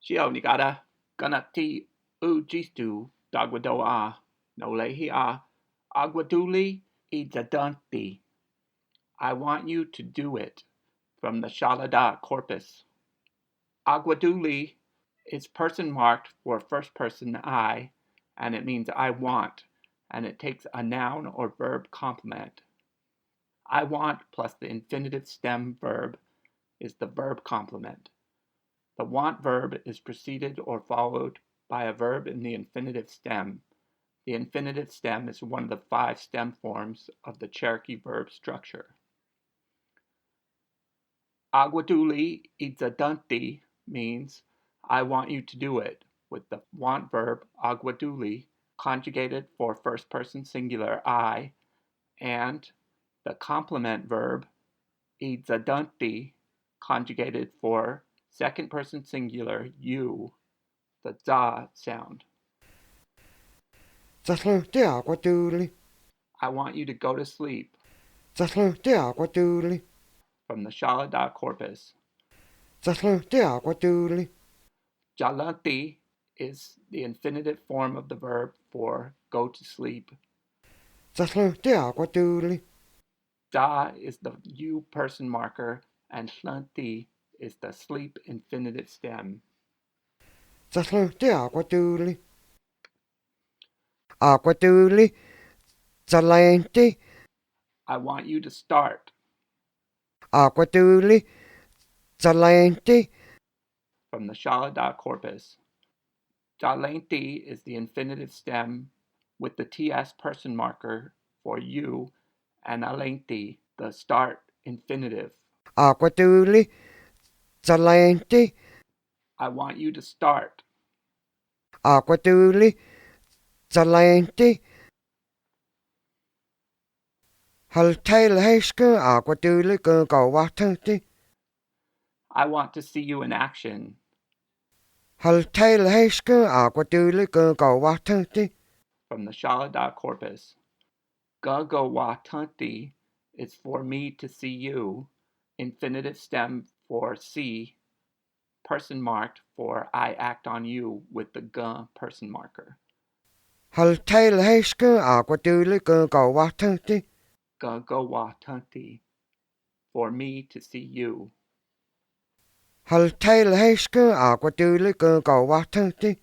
Cherokee ganati ujistu dagwadoa nolehia agwaduli Ꭰ단콴훠. I want you to do it, from the Salada Corpus. Agwaduli is person marked for first person I, and it means I want, and it takes a noun or verb complement. I want plus the infinitive stem verb is the verb complement. The want verb is preceded or followed by a verb in the infinitive stem. The infinitive stem is one of the 5 stem forms of the Cherokee verb structure. Agwaduli Ꭰ단콴Η means I want you to do it, with the want verb agwaduli conjugated for first person singular I, and the complement verb Ꭰ단콴Η conjugated for second person singular you, the za sound. tsahlvdi agwaduli. I want you to go to sleep, tsahlvdi agwaduli. from the Salada Corpus. tsahlvdi agwaduli. hlvhndi is the infinitive form of the verb for go to sleep. tsahlvdi agwaduli. Da is the you person marker, and hlvhndi is the sleep infinitive stem. tsahlvdi agwaduli. agwaduli tsahlvdi. I want you to start, agwaduli tsahlvdi. from the Salada Corpus. tsahlvdi is the infinitive stem with the ts person marker for you, and hlvhndi the start infinitive. agwaduli tsahlvdi. I want you to start, agwaduli tsahlvdi. hlvhndi agwaduli Ꭰန့avathdi. I want to see you in action, hlvhndi agwaduli Ꭰნაწavathdi. from the Salada Corpus. agwaduli is for me to see you, infinitive stem for see, person marked for I act on you with the person marker. hlvhndi agwaduli Ꭰნაწavathdi. agwaduli, for me to see you. hlvhndi agwaduli Ꭰნაწavathdi.